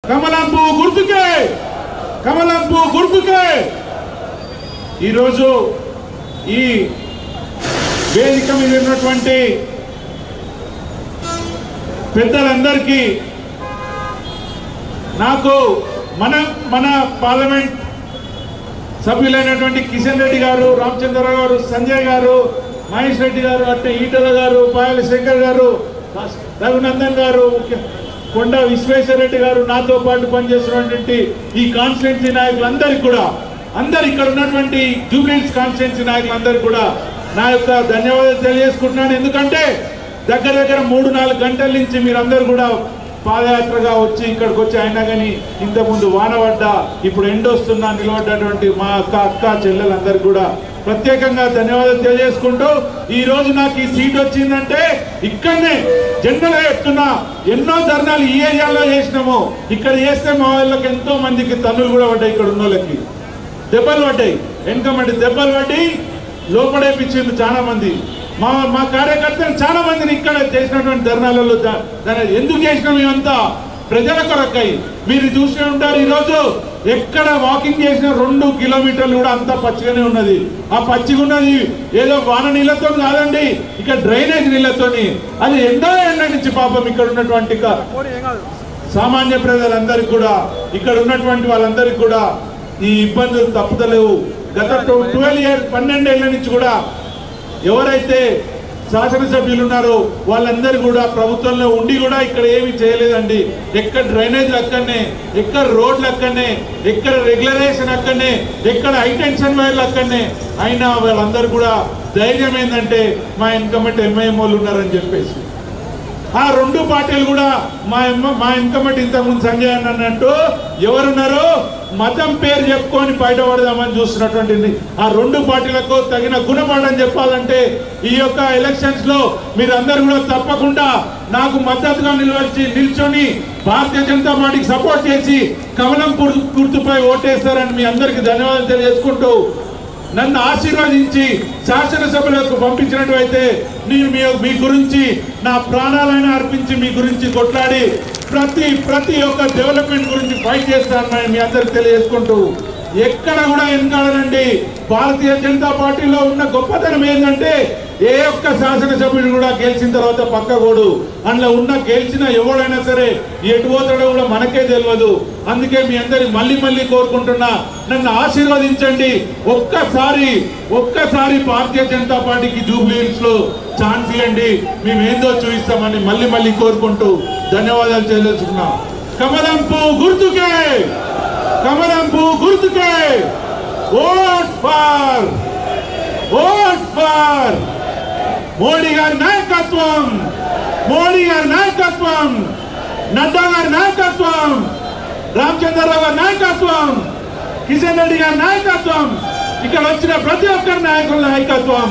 కమలం పువ్వు గుర్తుకే, కమలం పువ్వు గుర్తుకే. ఈరోజు ఈ వేదిక మీద ఉన్నటువంటి పెద్దలందరికీ నాకు మన పార్లమెంట్ సభ్యులైనటువంటి కిషన్ రెడ్డి గారు, రామచంద్రరావు గారు, సంజయ్ గారు, మహేష్ రెడ్డి గారు, అంటే ఈటల గారు, పాయల శంకర్ గారు, రఘునందన్ గారు, కొండ విశ్వేశ్వరరెడ్డి గారు, నాతో పాటు పనిచేస్తున్నటువంటి ఈ కాన్స్టిట్యున్సీ నాయకులందరికీ కూడా, అందరు ఇక్కడ ఉన్నటువంటి జూబ్లీహిల్స్ కాన్స్టిట్యున్సీ నాయకులందరికీ కూడా నా యొక్క ధన్యవాదాలు తెలియజేసుకుంటున్నాను. ఎందుకంటే దగ్గర 3-4 గంటల నుంచి మీరందరూ కూడా పాదయాత్రగా వచ్చి ఇక్కడికి వచ్చి, అయినా కానీ ఇంతకుముందు వాన పడ్డా ఇప్పుడు ఎండొస్తున్నా నిలబడ్డటువంటి మా అక్క చెల్లెలందరికీ కూడా ప్రత్యేకంగా ధన్యవాదాలు తెలియజేసుకుంటూ, ఈ రోజు నాకు ఈ సీట్ వచ్చిందంటే ఇక్కడనే జనరల్గా చెప్తున్నా, ఎన్నో ధర్నాలు ఈ ఏరియాలో చేసినాము. ఇక్కడ చేస్తే మా వాళ్ళకి ఎంతో మందికి తన్నులు కూడా పడ్డాయి, ఇక్కడ ఉన్న వాళ్ళకి దెబ్బలు పడ్డాయి, వెనకమంటే దెబ్బలు పడ్డి లోపడేపించింది చాలా మంది. మా కార్యకర్తలు చాలా మందిని ఇక్కడ చేసినటువంటి ధర్నాలలో ఎందుకు చేసినాం ఇవంతా ప్రజల కొరకై. మీరు చూస్తూ ఉంటారు, ఈరోజు ఎక్కడ వాకింగ్ చేసిన 2 కిలోమీటర్లు కూడా అంతా పచ్చిగానే ఉన్నది. ఆ పచ్చిగా ఉన్నది ఏదో వాన నీళ్లతో కాదండి, ఇక్కడ డ్రైనేజ్ నీళ్లతోని. అది ఎంతో ఎండ నుంచి పాపం ఇక్కడ ఉన్నటువంటి సామాన్య ప్రజలందరికీ కూడా, ఇక్కడ ఉన్నటువంటి వాళ్ళందరికీ కూడా ఈ ఇబ్బందులు తప్పుతలేవు. గత 12 ఏళ్ల నుంచి కూడా ఎవరైతే శాసనసభ్యులు ఉన్నారో వాళ్ళందరూ కూడా ప్రభుత్వంలో ఉండి కూడా ఇక్కడ ఏమి చేయలేదండి. ఎక్కడ డ్రైనేజ్ అక్కడనే, ఎక్కడ రోడ్లు అక్కడనే, ఎక్కడ రెగ్యులరేషన్ అక్కడనే, ఎక్కడ హైటెన్షన్ వైర్లు అక్కడనే. అయినా వాళ్ళందరూ కూడా ధైర్యం ఏంటంటే మా ఇన్కమెంట్ ఎంఐఎం వాళ్ళు ఉన్నారని చెప్పేసి. ఆ 2 పార్టీలు కూడా మా ఇన్కమెంట్ ఇంతకుముందు సంజయ్ అన్నట్టు ఎవరున్నారో మతం పేరు చెప్పుకొని బయటపడదామని చూస్తున్నటువంటి ఆ 2 పార్టీలకు తగిన గుణపాఠం చెప్పాలంటే ఈ యొక్క ఎలక్షన్స్ లో మీరందరూ కూడా తప్పకుండా నాకు మద్దతుగా నిల్చొని భారతీయ జనతా పార్టీకి సపోర్ట్ చేసి కమలం గుర్తుపై ఓటేస్తారని మీ అందరికీ ధన్యవాదాలు తెలియజేసుకుంటూ, నన్ను ఆశీర్వదించి శాసనసభలకు పంపించినట్లయితే నేను మీ గురించి నా ప్రాణాలైనా అర్పించి మీ గురించి కొట్లాడి ప్రతి ఒక్క డెవలప్మెంట్ గురించి ఫైట్ చేస్తానని మీ అందరికి తెలియజేసుకుంటూ, ఎక్కడ కూడా వెనకాడనండి. భారతీయ జనతా పార్టీలో ఉన్న గొప్పతనం ఏంటంటే ఏ ఒక్క శాసనసభ్యుడు కూడా గెలిచిన తర్వాత పక్కకూడు. అందులో గెలిచిన ఎవడైనా సరే ఎటు పోతాడో కూడా మనకే తెలియదు. అందుకే మీ అందరి మళ్ళీ కోరుకుంటున్నా, నన్ను ఆశీర్వదించండి. ఒక్కసారి భారతీయ జనతా పార్టీకి జూబ్లీహిల్స్ లో ఛాన్స్ ఇవ్వండి, మేమేందో చూపిస్తామని మళ్ళీ కోరుకుంటూ ధన్యవాదాలు తెలియజేస్తున్నాం. కమలం పువ్వు గుర్తుకే, కమలం పువ్వు గుర్తుకే, ఓట్ ఫర్ మోడీ గారి నాయకత్వం, మోడీ గారి నాయకత్వం, నడ్డా గారి నాయకత్వం, రామచంద్రరావు గారి నాయకత్వం, కిషన్ రెడ్డి గారి నాయకత్వం, ఇక్కడ వచ్చిన ప్రతి ఒక్కరి నాయకుల నాయకత్వం.